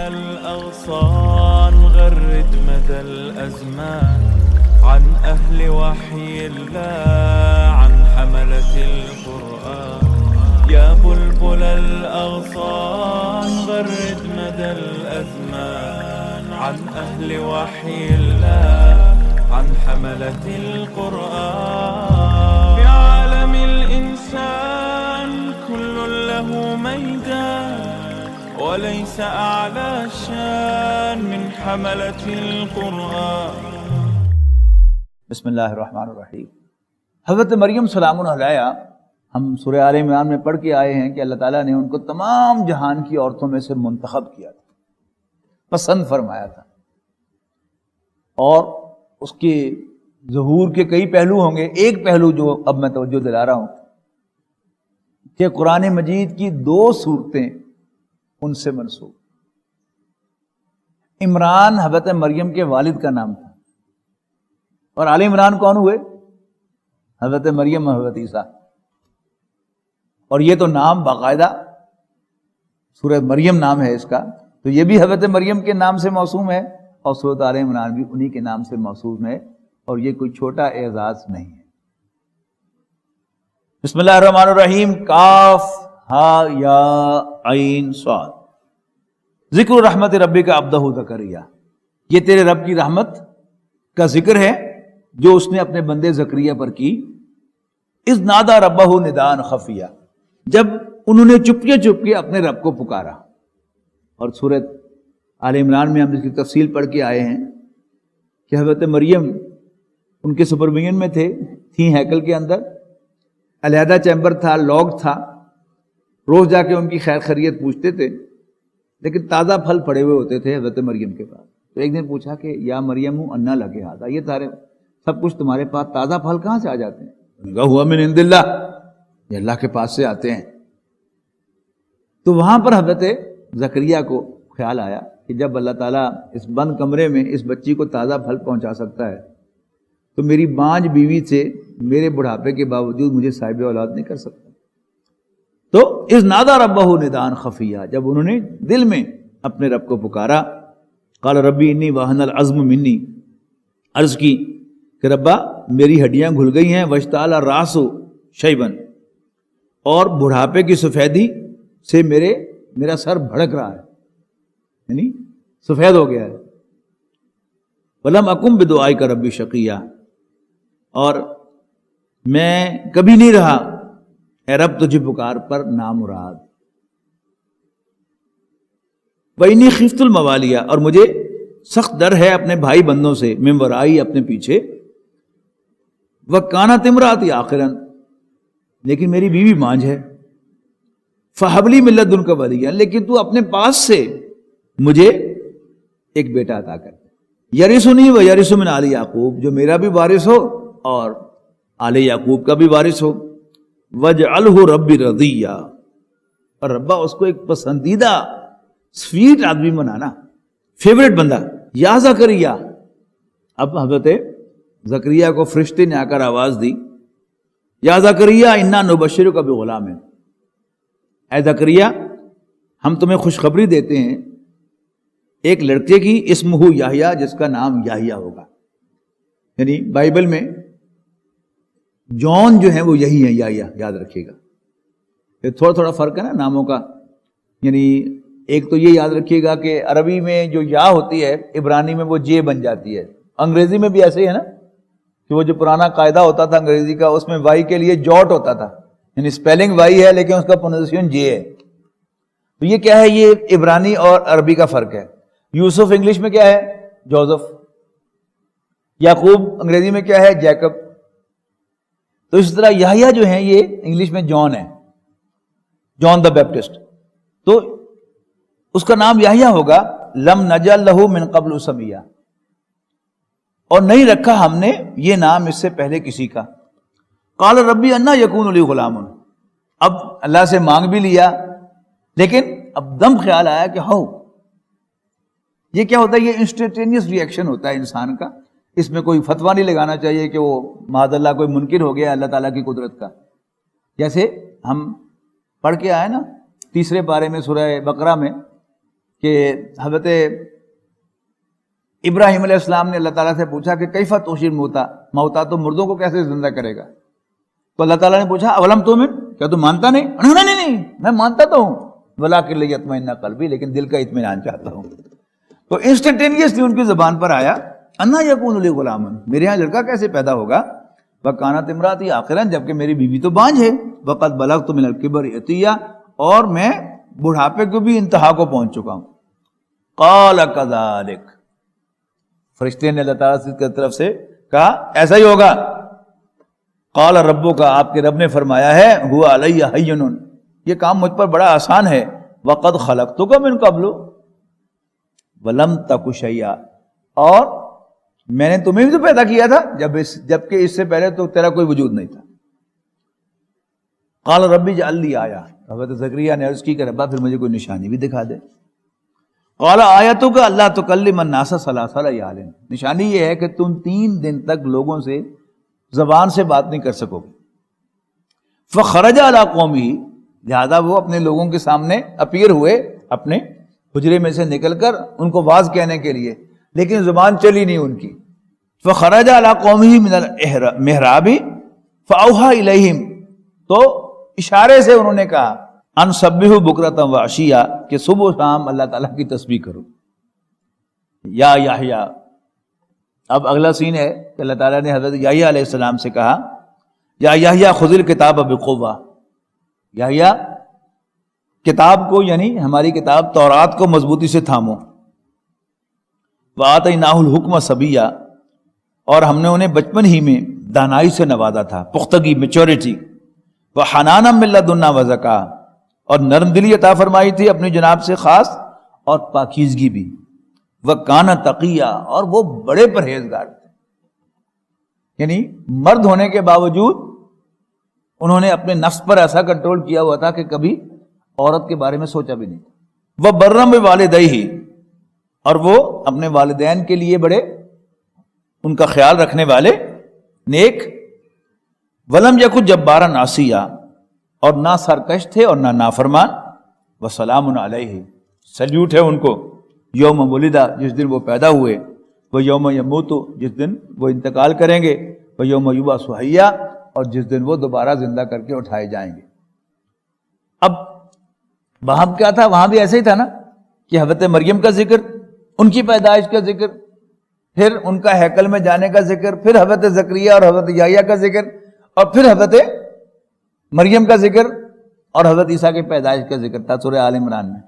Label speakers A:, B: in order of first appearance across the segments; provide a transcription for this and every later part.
A: الأغصان غرد مدى الأزمان عن أهل وحي الله عن حملة القرآن يا بلبل الأغصان غرد مدى الأزمان عن أهل وحي الله عن حملة القرآن في عالم الإنسان كل له ميدان وليس أعلى شان من حملة القرآن.
B: بسم اللہ الرحمن الرحیم. حضرت مریم سلام علیہا ہم سورہ آل عمران میں پڑھ کے آئے ہیں کہ اللہ تعالیٰ نے ان کو تمام جہان کی عورتوں میں سے منتخب کیا تھا، پسند فرمایا تھا، اور اس کے ظہور کے کئی پہلو ہوں گے. ایک پہلو جو اب میں توجہ دلا رہا ہوں کہ قرآن مجید کی 2 صورتیں ان سے منسوب. عمران حضرت مریم کے والد کا نام تھا، اور آل عمران کون ہوئے؟ حضرت مریم اور حضرت عیسیٰ. اور یہ تو نام باقاعدہ سورہ مریم نام ہے اس کا، تو یہ بھی حضرت مریم کے نام سے موسوم ہے، اور سورۃ آل عمران بھی انہی کے نام سے موسوم ہے، اور یہ کوئی چھوٹا اعزاز نہیں ہے. بسم اللہ الرحمن الرحیم. کاف ہا یا عین صاد. ذکر رحمت ربک عبدہ زکریا. یہ تیرے رب کی رحمت کا ذکر ہے جو اس نے اپنے بندے زکریا پر کی. اذ نادا ربہ نداء خفیہ. جب انہوں نے چپکے چپکے اپنے رب کو پکارا. اور سورۃ آل عمران میں ہم اس کی تفصیل پڑھ کے آئے ہیں کہ حضرت مریم ان کے سپرمین میں تھیں ہیکل کے اندر، علیحدہ چیمبر تھا، لاک تھا. روز جا کے ان کی خیر خیریت پوچھتے تھے، لیکن تازہ پھل پڑے ہوئے ہوتے تھے حضرت مریم کے پاس. تو ایک دن پوچھا کہ یا مریم انا لگے ہاتھا، یہ تارے سب کچھ تمہارے پاس تازہ پھل کہاں سے آ جاتے ہیں؟ کہا ہوا من عند اللہ، یہ اللہ کے پاس سے آتے ہیں. تو وہاں پر حضرت زکریا کو خیال آیا کہ جب اللہ تعالیٰ اس بند کمرے میں اس بچی کو تازہ پھل پہنچا سکتا ہے تو میری بانج بیوی سے میرے بڑھاپے کے باوجود مجھے صاحب اولاد نہیں کر سکتا. تو اذ نادا ربہ نداء خفیہ، جب انہوں نے دل میں اپنے رب کو پکارا. قال ربی انی وہن العظم منی، عرض کی کہ ربا میری ہڈیاں گھل گئی ہیں، واشتعل الراس شیبا، اور بڑھاپے کی سفیدی سے میرا سر بھڑک رہا ہے، یعنی سفید ہو گیا ہے. ولم اکن بدعائک ربی شقیہ، اور میں کبھی نہیں رہا اے رب تجھے پکار پر نامراد. وَإِنِّي خِفْتُ الْمَوَالِيَ، اور مجھے سخت ڈر ہے اپنے بھائی بندوں سے، من ورائی، اپنے پیچھے. وَكَانَتِ امْرَأَتِي عَاقِرًا، لیکن میری بیوی مانج ہے. فَهَبْ لِي مِن لَّدُنْكَ وَلِيًّا، لیکن تو اپنے پاس سے مجھے ایک بیٹا عطا کر. یرثنی ویرث من آل یعقوب، جو میرا بھی وارث ہو اور آل یعقوب کا بھی وارث ہو. وَاجْعَلْهُ رَبِّ رَضِيًّا، اور ربا اس کو ایک پسندیدہ سویٹ آدمی بنانا، فیوریٹ بندہ. یا زکریا، اب حضرت زکریا کو فرشتے نے آ کر آواز دی، یا زکریا انا نبشرک بغلام، اے زکریا ہم تمہیں خوشخبری دیتے ہیں ایک لڑکے کی، اسمہ یحییٰ، جس کا نام یحییٰ ہوگا. یعنی بائبل میں جون جو ہیں وہ یہی ہیں، یحییٰ، یاد رکھیے گا. یہ تھوڑا تھوڑا فرق ہے نا ناموں کا. یعنی ایک تو یہ یاد رکھیے گا کہ عربی میں جو یا ہوتی ہے عبرانی میں وہ جے بن جاتی ہے. انگریزی میں بھی ایسے ہی ہے نا، کہ وہ جو پرانا قاعدہ ہوتا تھا انگریزی کا، اس میں وائی کے لیے جوٹ ہوتا تھا، یعنی اسپیلنگ وائی ہے لیکن اس کا پروننسیشن جے ہے. تو یہ کیا ہے؟ یہ عبرانی اور عربی کا فرق ہے. یوسف انگلش میں کیا ہے؟ جوزف. یعقوب انگریزی میں کیا ہے؟ جیکب. تو اس طرح یحییٰ جو ہیں یہ انگلش میں جان ہے، جان دا بیپٹسٹ. تو اس کا نام یحییٰ ہوگا. لم نجعل لہ من قبل سمیہ، اور نہیں رکھا ہم نے یہ نام اس سے پہلے کسی کا. قال ربی انا یکون لی غلام، اب اللہ سے مانگ بھی لیا لیکن اب دم خیال آیا کہ ہو. یہ کیا ہوتا ہے؟ یہ انسٹنٹینیس ری ایکشن ہوتا ہے انسان کا. اس میں کوئی فتویٰ نہیں لگانا چاہیے کہ وہ معاذ اللہ کوئی منکر ہو گیا اللہ تعالیٰ کی قدرت کا. جیسے ہم پڑھ کے آئے نا 3 پارے میں سورہ بقرہ میں کہ حضرت ابراہیم علیہ السلام نے اللہ تعالیٰ سے پوچھا کہ کیفا تحشی موتا، تو مردوں کو کیسے زندہ کرے گا؟ تو اللہ تعالیٰ نے پوچھا اولم تؤمن، کیا تو مانتا نہیں؟ نہیں میں مانتا تو ہوں، ولکن لیطمئن قلبی، لیکن دل کا اطمینان چاہتا ہوں۔ تو انسٹنٹینیسلی ان کی زبان پر آیا انا یکون لی غلام، میرے یہاں لڑکا کیسے پیدا ہوگا؟ وکانت امراتی عاقرا، جبکہ میری بیوی تو بانجھ ہے، وقد بلغت من الکبر عتیہ، اور میں بڑھاپے کو بھی انتہا کو پہنچ چکا ہوں۔ قال کذالک، فرشتے نے اللہ تعالیٰ کی طرف سے کہا ایسا ہی ہوگا۔ قال ربک، آپ کے رب نے فرمایا ہے هو علی ہین، یہ کام مجھ پر بڑا آسان ہے، وقد خلقتک من قبل ولم تک شیئا، اور میں نے تمہیں بھی تو پیدا کیا تھا جبکہ اس سے پہلے تو تیرا کوئی وجود نہیں تھا۔ قال ربی اجعل لی آیہ، حضرت زکریا نے عرض کی کہ ربا پھر مجھے کوئی نشانی بھی دکھا دے۔ قال آیتک اللہ تکلم الناس ثلاث لیال، نشانی یہ ہے کہ تم 3 دن تک لوگوں سے زبان سے بات نہیں کر سکو گے۔ فخرج علی قومہ، لہذا وہ اپنے لوگوں کے سامنے اپیئر ہوئے، اپنے حجرے میں سے نکل کر ان کو واز کہنے کے لیے، لیکن زبان چلی نہیں ان کی۔ فخرج علی قومہ من المحراب فاوحى الیہم، تو اشارے سے انہوں نے کہا ان سبحوا بکرۃ وعشیہ، کہ صبح و شام اللہ تعالیٰ کی تسبیح کرو۔ یا یحییٰ، اب اگلا سین ہے کہ اللہ تعالیٰ نے حضرت یحییٰ علیہ السلام سے کہا یا یحییٰ خذ الکتاب بقوہ، یحییٰ کتاب کو، یعنی ہماری کتاب تورات کو مضبوطی سے تھامو۔ وآتیناہ الحکم صبیہ، اور ہم نے انہیں بچپن ہی میں دانائی سے نوازا تھا، پختگی، میچورٹی۔ وحنانا من لدنا وزکا، اور نرم دلی عطا فرمائی تھی اپنی جناب سے خاص، اور پاکیزگی بھی۔ وکانا تقیہ، اور وہ بڑے پرہیزگار تھے، یعنی مرد ہونے کے باوجود انہوں نے اپنے نفس پر ایسا کنٹرول کیا ہوا تھا کہ کبھی عورت کے بارے میں سوچا بھی نہیں۔ وبرم بوالدیہ، اور وہ اپنے والدین کے لیے بڑے ان کا خیال رکھنے والے، نیک۔ ولم یکن جبارا عصیا، اور نہ سرکش تھے اور نہ نافرمان۔ وسلام علیہ، سلیوٹ ہے ان کو، یوم ولدہ، جس دن وہ پیدا ہوئے، وہ یوم یموت، جس دن وہ انتقال کریں گے، وہ یوم یبعث حیا، اور جس دن وہ دوبارہ زندہ کر کے اٹھائے جائیں گے۔ اب وہاں کیا تھا؟ وہاں بھی ایسے ہی تھا نا کہ حضرت مریم کا ذکر، ان کی پیدائش کا ذکر، پھر ان کا ہیکل میں جانے کا ذکر، پھر حضرت زکریا اور حضرت یحییٰ کا ذکر، اور پھر حضرت مریم کا ذکر اور حضرت عیسیٰ کی پیدائش کا ذکر تھا سورہ آل عمران میں۔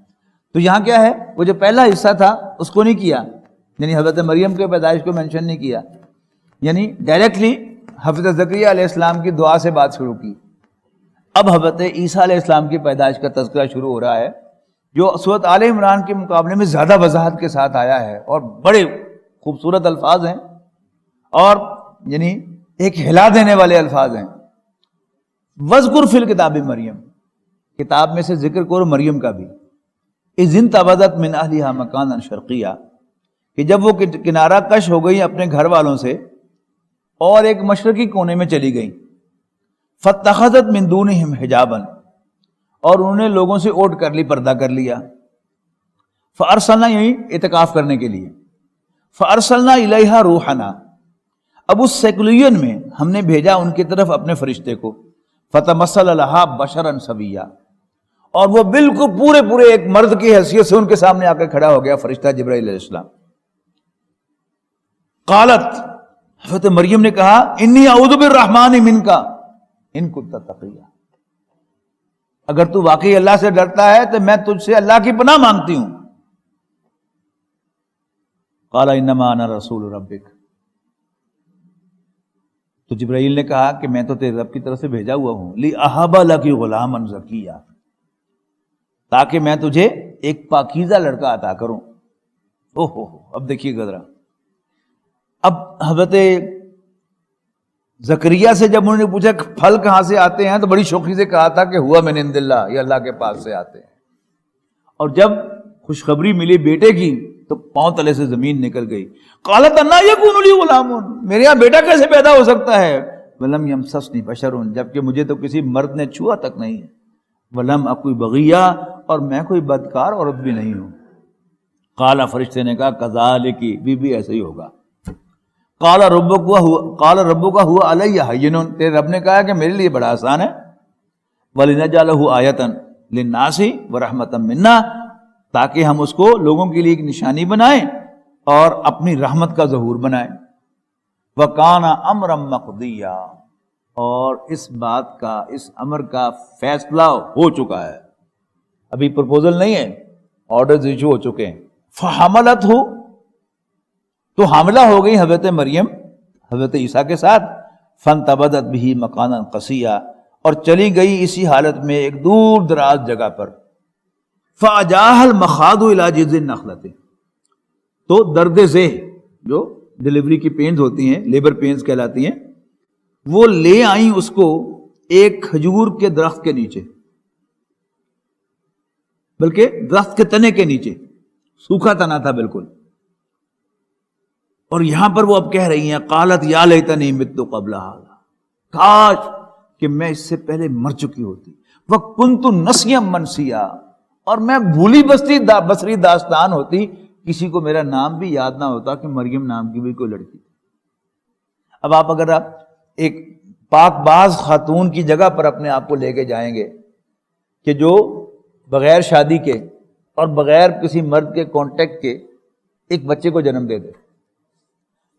B: تو یہاں کیا ہے، وہ جو پہلا حصہ تھا اس کو نہیں کیا، یعنی حضرت مریم کے پیدائش کو مینشن نہیں کیا، یعنی ڈائریکٹلی حضرت زکریا علیہ السلام کی دعا سے بات شروع کی۔ اب حضرت عیسیٰ علیہ السلام کی پیدائش کا تذکرہ شروع ہو رہا ہے، جو سورۃ آل عمران کے مقابلے میں زیادہ وضاحت کے ساتھ آیا ہے، اور بڑے خوبصورت الفاظ ہیں، اور یعنی ایک ہلا دینے والے الفاظ ہیں۔ وذکر فی الکتاب مریم، کتاب میں سے ذکر کرو مریم کا بھی۔ اذ انتبذت من اہلہا مکانا شرقیہ، کہ جب وہ کنارہ کش ہو گئی اپنے گھر والوں سے اور ایک مشرقی کونے میں چلی گئی۔ فاتخذت من دونہم حجابا، اور انہوں نے لوگوں سے اوٹ کر لی، پردہ کر لیا۔ فارسلنا، یعنی اعتکاف کرنے کے لیے۔ فارسلنا الیہا روحنا، اب اس سیکولین میں ہم نے بھیجا ان کی طرف اپنے فرشتے کو۔ فتمثل لہا بشرا سویا، اور وہ بالکل پورے ایک مرد کی حیثیت سے ان کے سامنے آ کے کھڑا ہو گیا فرشتہ جبرائیل علیہ السلام۔ قالت، حضرت مریم نے کہا انی اعوذ بالرحمن منک ان کنت تقیا، اگر تو واقعی اللہ سے ڈرتا ہے تو میں تجھ سے اللہ کی پناہ مانگتی ہوں۔ قال انما انا رسول ربک، تو جبرائیل نے کہا کہ میں تو تیرے رب کی طرف سے بھیجا ہوا ہوں، لِأَهَبَ لَكِ غُلَامًا زَكِيًّا، تاکہ میں تجھے ایک پاکیزہ لڑکا عطا کروں۔ اب دیکھیے گذرا، اب حضرت زکریا سے جب انہوں نے پوچھا پھل کہاں سے آتے ہیں تو بڑی شوخی سے کہا تھا کہ ہوا من عند اللہ، یہ اللہ کے پاس سے آتے ہیں۔ اور جب خوشخبری ملی بیٹے کی تو پاؤں تلے سے زمین نکل گئی۔ قالت انا یکون لی غلام، میرے یہاں بیٹا کیسے پیدا ہو سکتا ہے؟ ولم یمسسنی بشر، جبکہ مجھے تو کسی مرد نے چھوا تک نہیں ہے۔ ولم اکو بغیہ، اور میں کوئی بدکار عورت بھی نہیں ہوں۔ قال فرشتے نے کہا کذالکی، بی ایسے ہی ہوگا. قال ربک ہوا علی ہین، تیرے رب نے کہا کہ میرے لیے بڑا آسان ہے. ولنجعلہ آیۃ للناس ورحمۃ منا، تاکہ ہم اس کو لوگوں کے لیے ایک نشانی بنائیں اور اپنی رحمت کا ظہور بنائیں. وکان امرا مقضیا، اور اس بات کا، اس امر کا فیصلہ ہو چکا ہے، ابھی پرپوزل نہیں ہے، آرڈرز ایشو ہو چکے ہیں. فحملت ہو، تو حاملہ ہو گئی حضرت مریم حضرت عیسیٰ کے ساتھ. فانتبذت به مکانا قصیا، اور چلی گئی اسی حالت میں ایک دور دراز جگہ پر. فاجاها المخاض الى جذع النخلۃ، تو درد ذہ جو ڈلیوری کی پینز ہوتی ہیں، لیبر پینز کہلاتی ہیں، وہ لے آئیں اس کو ایک کھجور کے درخت کے نیچے، بلکہ درخت کے تنے کے نیچے، سوکھا تنا تھا بالکل. اور یہاں پر وہ اب کہہ رہی ہیں قالت یا لیتنی مت قبل ھذا، کاش کہ میں اس سے پہلے مر چکی ہوتی. وکنت نسیا منسیا، اور میں بھولی بسری داستان ہوتی، کسی کو میرا نام بھی یاد نہ ہوتا کہ مریم نام کی بھی کوئی لڑکی تھی. اب اگر آپ ایک پاک باز خاتون کی جگہ پر اپنے آپ کو لے کے جائیں گے کہ جو بغیر شادی کے اور بغیر کسی مرد کے کانٹیکٹ کے ایک بچے کو جنم دے دے،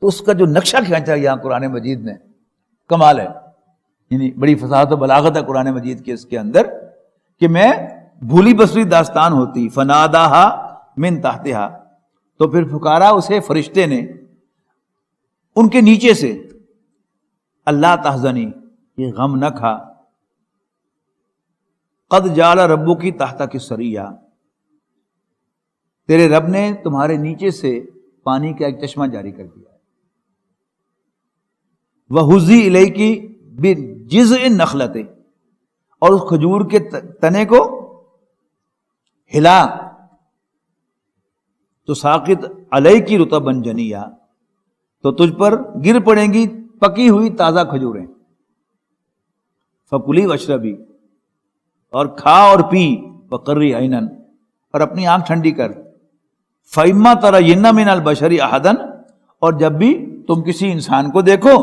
B: تو اس کا جو نقشہ کھینچا یہاں قرآن مجید نے کمال ہے. یعنی بڑی فصاحت و بلاغت ہے قرآن مجید کے اس کے اندر کہ میں بھولی بسری داستان ہوتی. فناداہا من تحتہا، تو پھر پکارا اسے فرشتے نے ان کے نیچے سے. اللہ تحزنی، یہ غم نہ کھا. قد جعل ربک تحتک سریہ، تیرے رب نے تمہارے نیچے سے پانی کا ایک چشمہ جاری کر دیا. وہزی الیک بجذع النخلۃ، اور اس کھجور کے تنے کو ہلا. تو ساقط علیک رطبا جنیا، تو تجھ پر گر پڑیں گی پکی ہوئی تازہ کھجوریں. فکلی واشربی، اور کھا اور پی. وقری عینا، اور اپنی آنکھ ٹھنڈی کر. فإما ترین من البشر احدا، اور جب بھی تم کسی انسان کو دیکھو،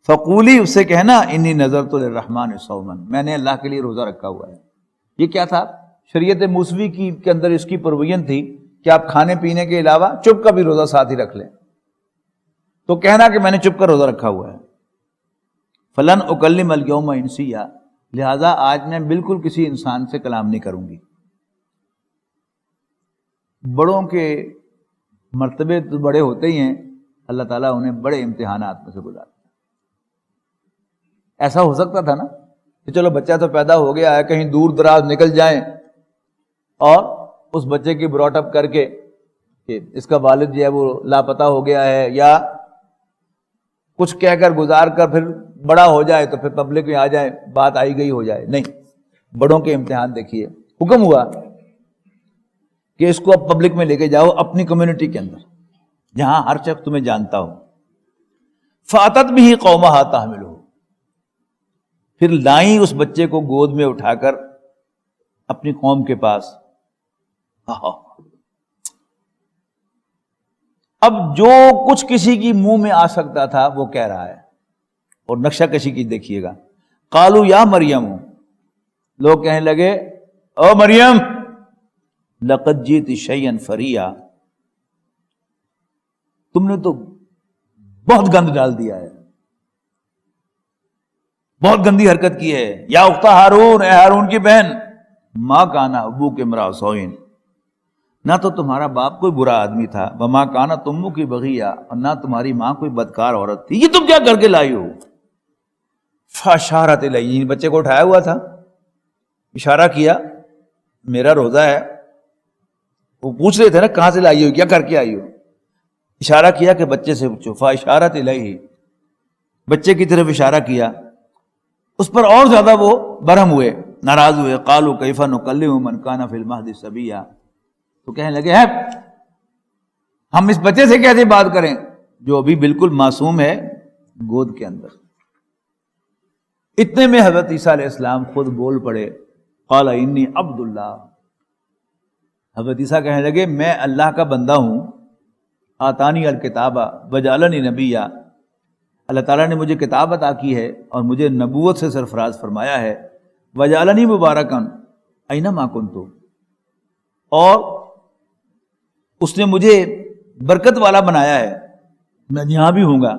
B: فقولی، اس سے کہنا انی نذرت للرحمن صوما، میں نے اللہ کے لیے روزہ رکھا ہوا ہے. یہ کیا تھا؟ شریعت موسوی کے اندر اس کی پروین تھی کہ آپ کھانے پینے کے علاوہ چپ کا بھی روزہ ساتھ ہی رکھ لیں. تو کہنا کہ میں نے چپ کا روزہ رکھا ہوا ہے. فلن اکلم اليوم انسیا، لہذا آج میں بالکل کسی انسان سے کلام نہیں کروں گی. بڑوں کے مرتبے تو بڑے ہوتے ہی ہیں، اللہ تعالیٰ انہیں بڑے امتحانات میں سے گزارتے ہیں. ایسا ہو سکتا تھا نا کہ چلو بچہ تو پیدا ہو گیا ہے، کہیں دور دراز نکل جائیں اور اس بچے کی براٹ اپ کر کے کہ اس کا والد جو ہے وہ لاپتہ ہو گیا ہے، یا کچھ کہہ کر گزار کر پھر بڑا ہو جائے تو پھر پبلک میں آ جائے، بات آئی گئی ہو جائے. نہیں، بڑوں کے امتحان دیکھیے. حکم ہوا کہ اس کو اب پبلک میں لے کے جاؤ، اپنی کمیونٹی کے اندر جہاں ہر شخص تمہیں جانتا ہو. فاتت بھی قومہا تحملہ، پھر لائیں اس بچے کو گود میں اٹھا کر اپنی قوم کے پاس. اب جو کچھ کسی کی منہ میں آ سکتا تھا وہ کہہ رہا ہے، اور نقشہ کشی کی دیکھیے گا. قالوا یا مریم، لوگ کہنے لگے او مریم، لقد جئت شیئا فریا، تم نے تو بہت گند ڈال دیا ہے، بہت گندی حرکت کی ہے. یا اخت ہارون، اے ہارون کی بہن، ما کانا ابوک امرأ سوء، نہ تو تمہارا باپ کوئی برا آدمی تھا، وما کانت امک بغیہ، اور نہ تمہاری ماں کوئی بدکار عورت تھی، یہ تم کیا کر کے لائی ہو. فاشارت الیہ، بچے کو اٹھایا ہوا تھا، اشارہ کیا میرا روزہ ہے. وہ پوچھ رہے تھے نا کہاں سے لائی ہو، کیا کر کے آئی ہو. اشارہ کیا کہ بچے سے پوچھو. فاشارت الیہ، بچے کی طرف اشارہ کیا. اس پر اور زیادہ وہ برہم ہوئے، ناراض ہوئے. قالوا کیف نکلم من کان فی المہد صبیا، تو کہنے لگے ہے ہم اس بچے سے کیسے بات کریں جو ابھی بالکل معصوم ہے گود کے اندر. اتنے میں حضرت عیسیٰ علیہ السلام خود بول پڑے. قال انی عبد اللہ، حضرت عیسیٰ کہنے لگے میں اللہ کا بندہ ہوں، آتانی الکتاب وجعلنی نبیا، اللہ تعالیٰ نے مجھے کتاب عطا کی ہے اور مجھے نبوت سے سرفراز فرمایا ہے، وجعلنی مبارکن اینما کنت، اور اس نے مجھے برکت والا بنایا ہے، میں یہاں بھی ہوں گا،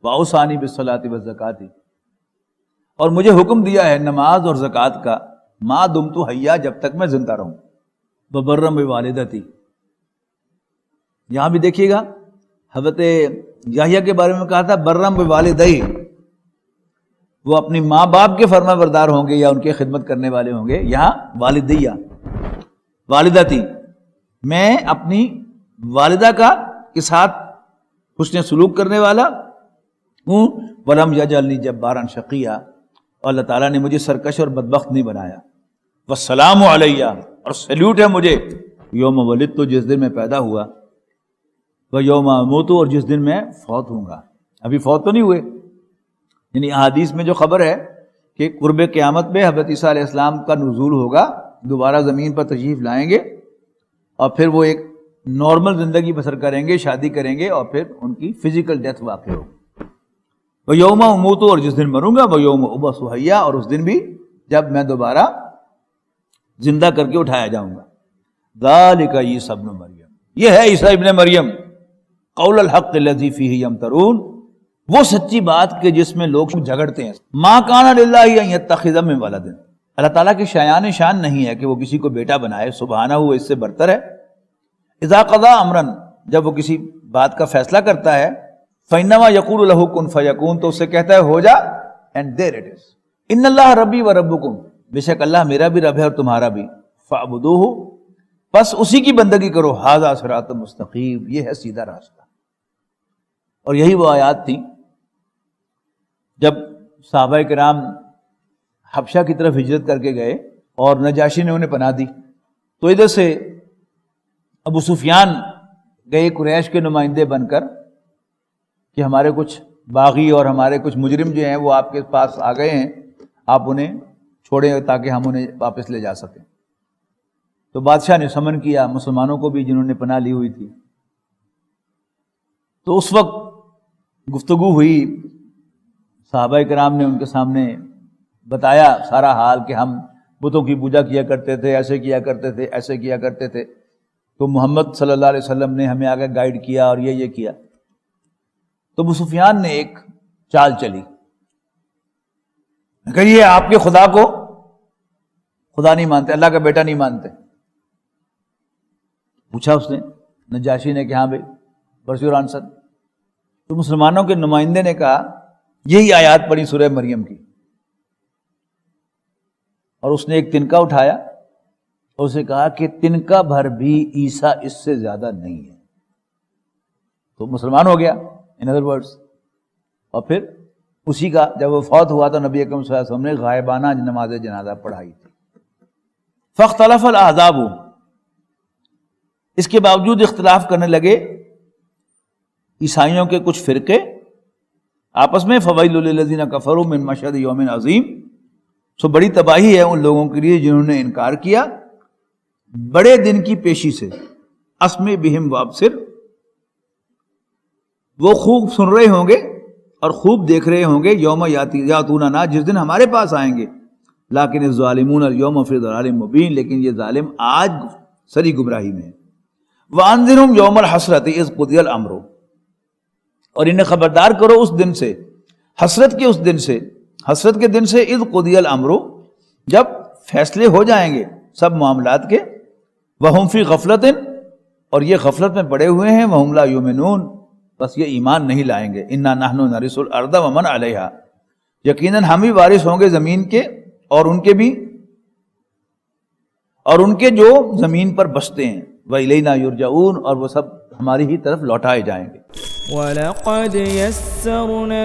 B: واوصانی بالصلاۃ والزکاۃ، اور مجھے حکم دیا ہے نماز اور زکوٰۃ کا، ما دمت حیا، جب تک میں زندہ رہوں، وبرم بوالدتی۔ یہاں بھی دیکھیے گا حضرت یحییٰ کے بارے میں کہا تھا برم بوالدی، وہ اپنی ماں باپ کے فرما بردار ہوں گے یا ان کے خدمت کرنے والے ہوں گے، یہاں والدیہ والدتی، میں اپنی والدہ کے ساتھ حسن سلوک کرنے والا ہوں، ولم یجعلنی جبارا شقیہ، اور اللہ تعالیٰ نے مجھے سرکش اور بدبخت نہیں بنایا، والسلام علیہ، اور سیلیوٹ ہے مجھے یوم ولدت، جس دن میں پیدا ہوا، و یوم اموت، اور جس دن میں فوت ہوں گا۔ ابھی فوت تو نہیں ہوئے، یعنی احادیث میں جو خبر ہے کہ قرب قیامت میں حضرت عیسیٰ علیہ السلام کا نزول ہوگا، دوبارہ زمین پر تشریف لائیں گے اور پھر وہ ایک نارمل زندگی بسر کریں گے، شادی کریں گے، اور پھر ان کی فزیکل ڈیتھ واقع ہوگی۔ وہ یوم اموت، اور جس دن مروں گا، وہ یوم ابعث حیا، اور اس دن بھی جب میں دوبارہ زندہ کر کے اٹھایا جاؤں گا۔ ذالک عیسی ابن مریم، یہ ہے عیسیٰ ابن مریم، قول الحق الذی فیہ یمترون، وہ سچی بات کہ جس میں لوگ جھگڑتے ہیں۔ ما کان للہ ان یتخذ من ولد، اللہ تعالیٰ کی شایان شان نہیں ہے کہ وہ کسی کو بیٹا بنائے، سبحانہ، وہ اس سے برتر ہے۔ اذا قضا امرا، جب وہ کسی بات کا فیصلہ کرتا ہے، فانما یقول له کن فیکون، تو اسے کہتا ہے ہو جا، اینڈ دیر اٹ از۔ ان اللہ ربی و ربکم، بے شک اللہ میرا بھی رب ہے اور تمہارا بھی، فاعبدوہ، پس اسی کی بندگی کرو، ھذا صراط مستقیم، یہ ہے سیدھا راستہ۔ اور یہی وہ آیات تھی جب صحابہ کرام حبشہ کی طرف ہجرت کر کے گئے اور نجاشی نے انہیں پناہ دی، تو ادھر سے ابو سفیان گئے قریش کے نمائندے بن کر کہ ہمارے کچھ باغی اور ہمارے کچھ مجرم جو ہیں وہ آپ کے پاس آ گئے ہیں، آپ انہیں چھوڑیں تاکہ ہم انہیں واپس لے جا سکیں۔ تو بادشاہ نے سمن کیا مسلمانوں کو بھی جنہوں نے پناہ لی ہوئی تھی، تو اس وقت گفتگو ہوئی، صحابہ کرام نے ان کے سامنے بتایا سارا حال کہ ہم بتوں کی پوجا کیا کرتے تھے، ایسے کیا کرتے تھے، ایسے کیا کرتے تھے، تو محمد صلی اللہ علیہ وسلم نے ہمیں آگے گائیڈ کیا اور یہ کیا۔ تو ابو سفیان نے ایک چال چلی کہ یہ آپ کے خدا کو خدا نہیں مانتے، اللہ کا بیٹا نہیں مانتے۔ پوچھا اس نے، نجاشی نے کہ ہاں بھائی، واٹس یور آنسر؟ تو مسلمانوں کے نمائندے نے کہا یہی آیات پڑھی سورہ مریم کی، اور اس نے ایک تنکا اٹھایا اور اسے کہا کہ تنکا بھر بھی عیسیٰ اس سے زیادہ نہیں ہے، تو مسلمان ہو گیا ان ادر ورڈز۔ اور پھر اسی کا جب وہ فوت ہوا تو نبی اکرم صلی اللہ علیہ وسلم نے غائبانہ نماز جنازہ پڑھائی تھی۔ فاختلف الاحزاب، اس کے باوجود اختلاف کرنے لگے عیسائیوں کے کچھ فرقے آپس میں، فویل للذین کفروا من مشہد یوم عظیم، سو بڑی تباہی ہے ان لوگوں کے لیے جنہوں نے انکار کیا بڑے دن کی پیشی سے، اسمع بہم وابصر، وہ خوب سن رہے ہوں گے اور خوب دیکھ رہے ہوں گے، یوم یاتوننا، جس دن ہمارے پاس آئیں گے، لیکن الظالمون اليوم فی ضلال مبین، لیکن یہ ظالم آج سری گمراہی میں ہے۔ وانذرہم یوم الحسرۃ اذ قضی الامر، اور انہیں خبردار کرو اس دن سے، حسرت کے اس دن سے، حسرت کے دن سے، اذ قضی الامر، جب فیصلے ہو جائیں گے سب معاملات کے، وہم فی غفلۃ، اور یہ غفلت میں پڑے ہوئے ہیں، وہم لا یؤمنون، بس یہ ایمان نہیں لائیں گے، انا نحن نرث الارض ومن علیہا، یقیناً ہم ہی وارث ہوں گے زمین کے اور ان کے بھی، اور ان کے جو زمین پر بستے ہیں، وَإِلَيْنَا يُرْجَعُونَ، اور وہ سب ہماری ہی طرف لوٹائے جائیں گے۔
C: وَلَقَدْ يَسَّرْنَا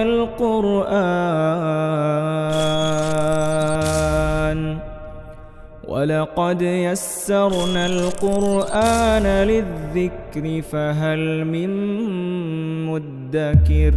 C: الْقُرْآنَ لِلذِّكْرِ فَهَلْ مِن مُّدَّكِرٍ